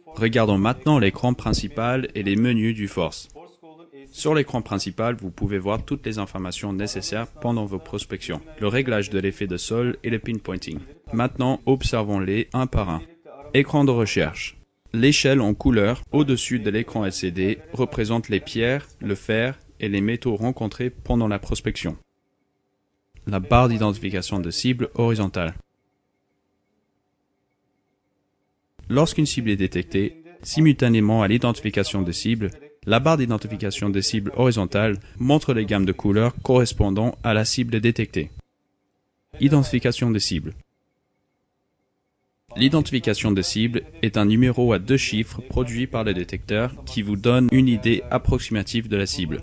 Regardons maintenant l'écran principal et les menus du Force. Sur l'écran principal, vous pouvez voir toutes les informations nécessaires pendant vos prospections, le réglage de l'effet de sol et le pinpointing. Maintenant, observons-les un par un. Écran de recherche. L'échelle en couleur au-dessus de l'écran LCD représente les pierres, le fer et les métaux rencontrés pendant la prospection. La barre d'identification de cible horizontale. Lorsqu'une cible est détectée, simultanément à l'identification de cible, la barre d'identification de cible horizontale montre les gammes de couleurs correspondant à la cible détectée. Identification de cible. L'identification de cible est un numéro à 2 chiffres produit par le détecteur qui vous donne une idée approximative de la cible.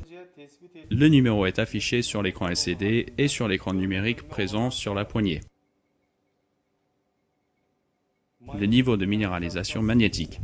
Le numéro est affiché sur l'écran LCD et sur l'écran numérique présent sur la poignée. Le niveau de minéralisation magnétique.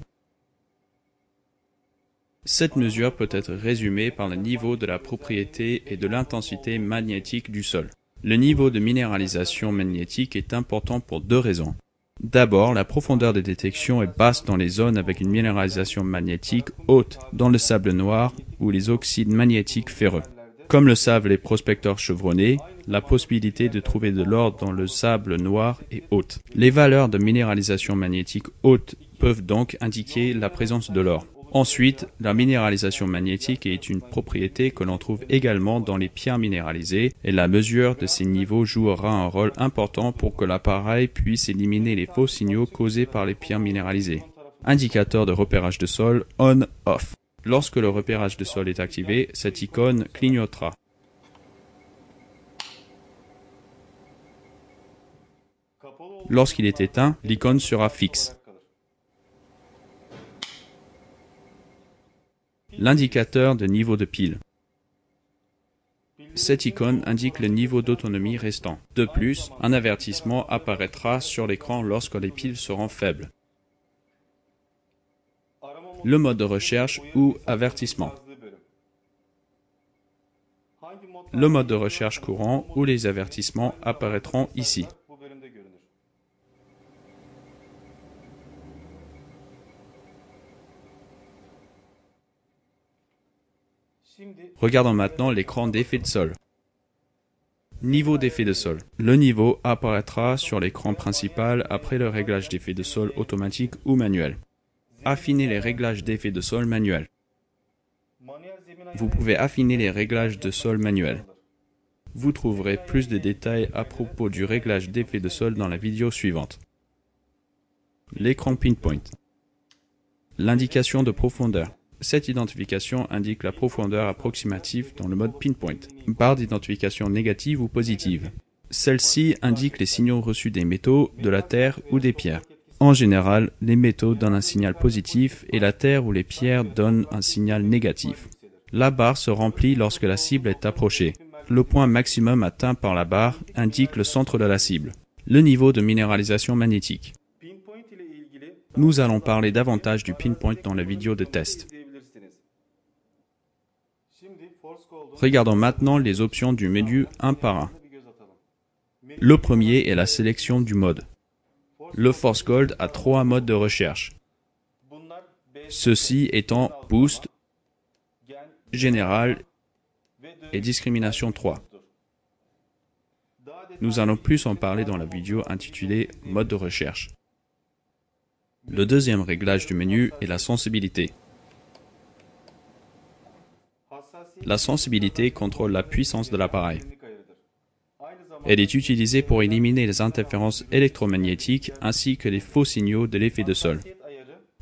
Cette mesure peut être résumée par le niveau de la propriété et de l'intensité magnétique du sol. Le niveau de minéralisation magnétique est important pour 2 raisons. D'abord, la profondeur de détection est basse dans les zones avec une minéralisation magnétique haute, dans le sable noir ou les oxydes magnétiques ferreux. Comme le savent les prospecteurs chevronnés, la possibilité de trouver de l'or dans le sable noir est haute. Les valeurs de minéralisation magnétique haute peuvent donc indiquer la présence de l'or. Ensuite, la minéralisation magnétique est une propriété que l'on trouve également dans les pierres minéralisées et la mesure de ces niveaux jouera un rôle important pour que l'appareil puisse éliminer les faux signaux causés par les pierres minéralisées. Indicateur de repérage de sol on-off. Lorsque le repérage de sol est activé, cette icône clignotera. Lorsqu'il est éteint, l'icône sera fixe. L'indicateur de niveau de pile. Cette icône indique le niveau d'autonomie restant. De plus, un avertissement apparaîtra sur l'écran lorsque les piles seront faibles. Le mode de recherche ou avertissement. Le mode de recherche courant ou les avertissements apparaîtront ici. Regardons maintenant l'écran d'effet de sol. Niveau d'effet de sol. Le niveau apparaîtra sur l'écran principal après le réglage d'effet de sol automatique ou manuel. Affiner les réglages d'effet de sol manuel. Vous pouvez affiner les réglages de sol manuels. Vous trouverez plus de détails à propos du réglage d'effet de sol dans la vidéo suivante. L'écran pinpoint. L'indication de profondeur. Cette identification indique la profondeur approximative dans le mode pinpoint. Barre d'identification négative ou positive. Celle-ci indique les signaux reçus des métaux, de la terre ou des pierres. En général, les métaux donnent un signal positif et la terre ou les pierres donnent un signal négatif. La barre se remplit lorsque la cible est approchée. Le point maximum atteint par la barre indique le centre de la cible. Le niveau de minéralisation magnétique. Nous allons parler davantage du pinpoint dans la vidéo de test. Regardons maintenant les options du menu un par un. Le premier est la sélection du mode. Le Force Gold a 3 modes de recherche. Ceux-ci étant Boost, Général et Discrimination 3. Nous allons plus en parler dans la vidéo intitulée Mode de recherche. Le deuxième réglage du menu est la sensibilité. La sensibilité contrôle la puissance de l'appareil. Elle est utilisée pour éliminer les interférences électromagnétiques ainsi que les faux signaux de l'effet de sol.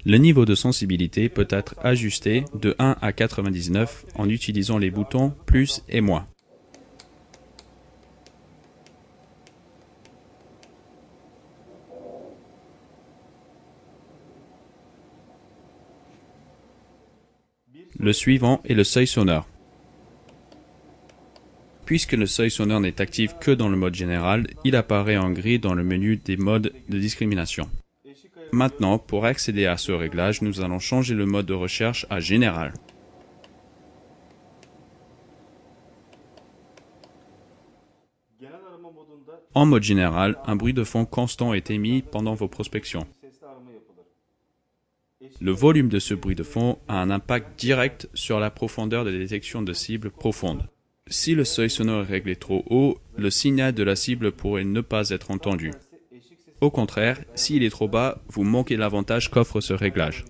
Le niveau de sensibilité peut être ajusté de 1 à 99 en utilisant les boutons plus et moins. Le suivant est le seuil sonore. Puisque le seuil sonore n'est actif que dans le mode général, il apparaît en gris dans le menu des modes de discrimination. Maintenant, pour accéder à ce réglage, nous allons changer le mode de recherche à Général. En mode général, un bruit de fond constant est émis pendant vos prospections. Le volume de ce bruit de fond a un impact direct sur la profondeur de détection de cibles profondes. Si le seuil sonore est réglé trop haut, le signal de la cible pourrait ne pas être entendu. Au contraire, s'il est trop bas, vous manquez l'avantage qu'offre ce réglage.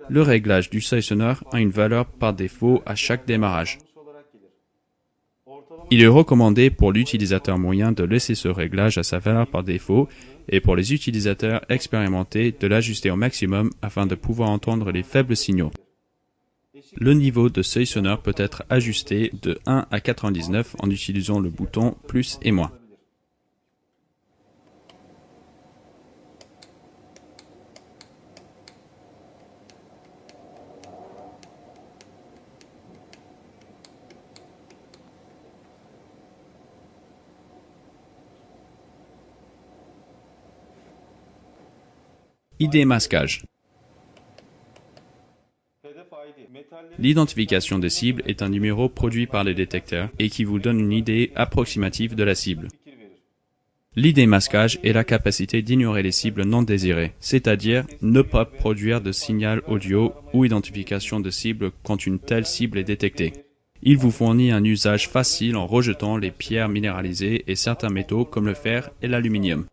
Le réglage du seuil sonore a une valeur par défaut à chaque démarrage. Il est recommandé pour l'utilisateur moyen de laisser ce réglage à sa valeur par défaut et pour les utilisateurs expérimentés de l'ajuster au maximum afin de pouvoir entendre les faibles signaux. Le niveau de seuil sonore peut être ajusté de 1 à 99 en utilisant le bouton plus et moins. ID masquage. L'identification des cibles est un numéro produit par le détecteur et qui vous donne une idée approximative de la cible. L'ID masquage est la capacité d'ignorer les cibles non désirées, c'est-à-dire ne pas produire de signal audio ou identification de cible quand une telle cible est détectée. Il vous fournit un usage facile en rejetant les pierres minéralisées et certains métaux comme le fer et l'aluminium.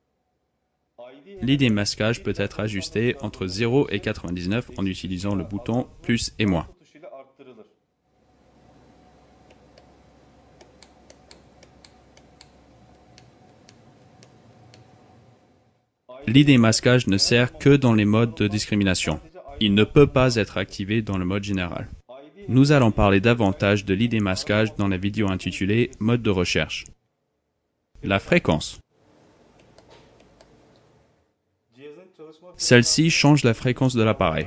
L'ID masquage peut être ajusté entre 0 et 99 en utilisant le bouton plus et moins. L'ID masquage ne sert que dans les modes de discrimination. Il ne peut pas être activé dans le mode général. Nous allons parler davantage de l'ID masquage dans la vidéo intitulée « Mode de recherche ». La fréquence. Celle-ci change la fréquence de l'appareil.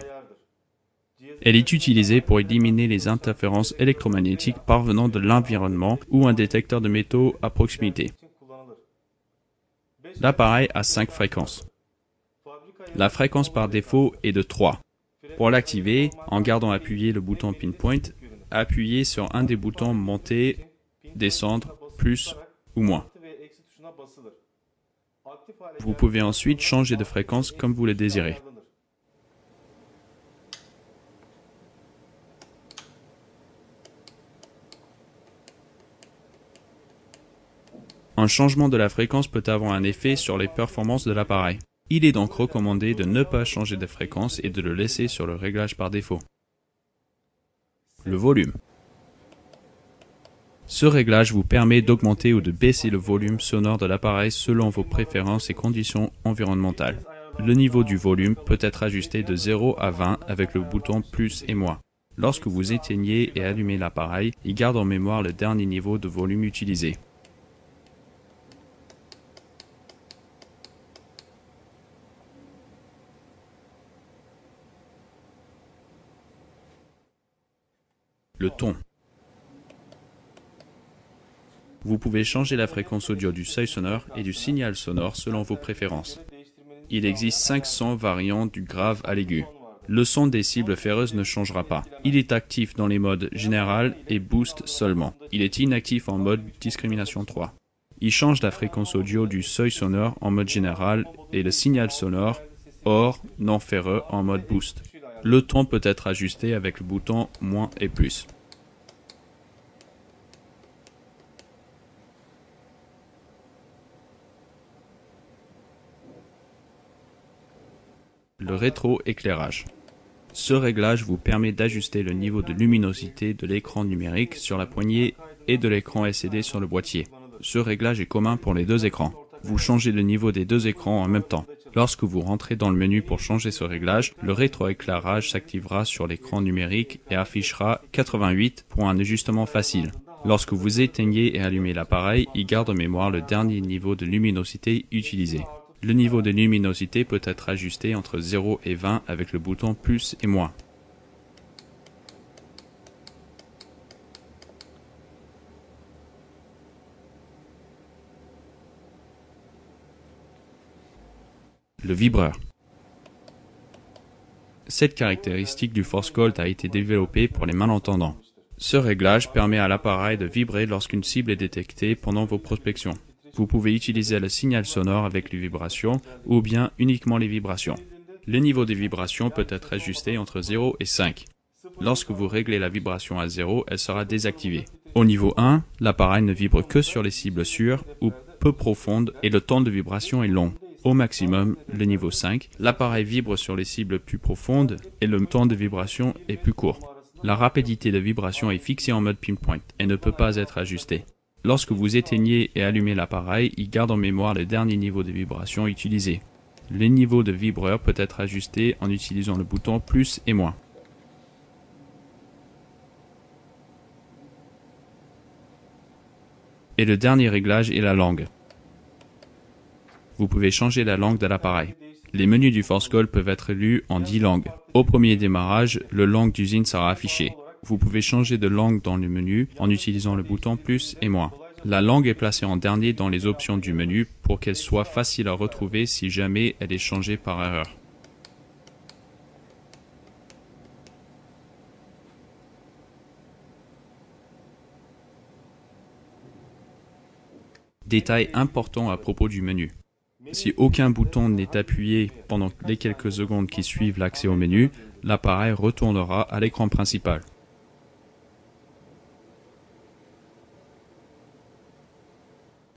Elle est utilisée pour éliminer les interférences électromagnétiques parvenant de l'environnement ou un détecteur de métaux à proximité. L'appareil a 5 fréquences. La fréquence par défaut est de 3. Pour l'activer, en gardant appuyé le bouton Pinpoint, appuyez sur un des boutons Monter, Descendre, Plus ou Moins. Vous pouvez ensuite changer de fréquence comme vous le désirez. Un changement de la fréquence peut avoir un effet sur les performances de l'appareil. Il est donc recommandé de ne pas changer de fréquence et de le laisser sur le réglage par défaut. Le volume. Ce réglage vous permet d'augmenter ou de baisser le volume sonore de l'appareil selon vos préférences et conditions environnementales. Le niveau du volume peut être ajusté de 0 à 20 avec le bouton plus et moins. Lorsque vous éteignez et allumez l'appareil, il garde en mémoire le dernier niveau de volume utilisé. Le ton. Vous pouvez changer la fréquence audio du seuil sonore et du signal sonore selon vos préférences. Il existe 5 sons variant du grave à l'aigu. Le son des cibles ferreuses ne changera pas. Il est actif dans les modes général et boost seulement. Il est inactif en mode discrimination 3. Il change la fréquence audio du seuil sonore en mode général et le signal sonore or non ferreux en mode boost. Le ton peut être ajusté avec le bouton moins et plus. Le rétroéclairage. Ce réglage vous permet d'ajuster le niveau de luminosité de l'écran numérique sur la poignée et de l'écran LCD sur le boîtier. Ce réglage est commun pour les deux écrans. Vous changez le niveau des deux écrans en même temps. Lorsque vous rentrez dans le menu pour changer ce réglage, le rétroéclairage s'activera sur l'écran numérique et affichera 88 pour un ajustement facile. Lorsque vous éteignez et allumez l'appareil, il garde en mémoire le dernier niveau de luminosité utilisé. Le niveau de luminosité peut être ajusté entre 0 et 20 avec le bouton plus et moins. Le vibreur. Cette caractéristique du Force Colt a été développée pour les malentendants. Ce réglage permet à l'appareil de vibrer lorsqu'une cible est détectée pendant vos prospections. Vous pouvez utiliser le signal sonore avec les vibrations ou bien uniquement les vibrations. Le niveau de vibration peut être ajusté entre 0 et 5. Lorsque vous réglez la vibration à 0, elle sera désactivée. Au niveau 1, l'appareil ne vibre que sur les cibles sûres ou peu profondes et le temps de vibration est long. Au maximum, le niveau 5, l'appareil vibre sur les cibles plus profondes et le temps de vibration est plus court. La rapidité de vibration est fixée en mode pinpoint et ne peut pas être ajustée. Lorsque vous éteignez et allumez l'appareil, il garde en mémoire le dernier niveau de vibration utilisé. Le niveau de vibreur peut être ajusté en utilisant le bouton plus et moins. Et le dernier réglage est la langue. Vous pouvez changer la langue de l'appareil. Les menus du Force Call peuvent être lus en 10 langues. Au premier démarrage, le langue d'usine sera affiché. Vous pouvez changer de langue dans le menu en utilisant le bouton plus et moins. La langue est placée en dernier dans les options du menu pour qu'elle soit facile à retrouver si jamais elle est changée par erreur. Détail important à propos du menu. Si aucun bouton n'est appuyé pendant les quelques secondes qui suivent l'accès au menu, l'appareil retournera à l'écran principal.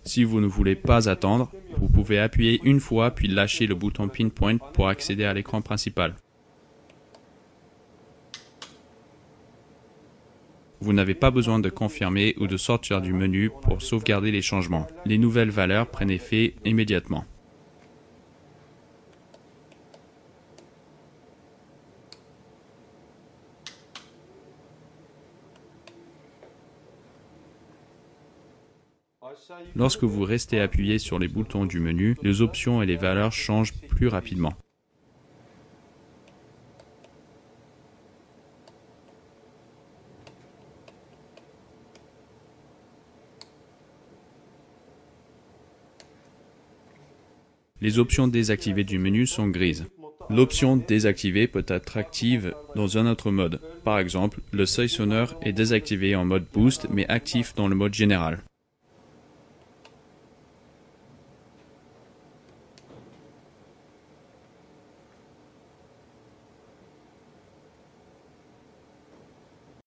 Si vous ne voulez pas attendre, vous pouvez appuyer une fois puis lâcher le bouton Pinpoint pour accéder à l'écran principal. Vous n'avez pas besoin de confirmer ou de sortir du menu pour sauvegarder les changements. Les nouvelles valeurs prennent effet immédiatement. Lorsque vous restez appuyé sur les boutons du menu, les options et les valeurs changent plus rapidement. Les options désactivées du menu sont grises. L'option désactivée peut être active dans un autre mode. Par exemple, le seuil sonore est désactivé en mode boost mais actif dans le mode général.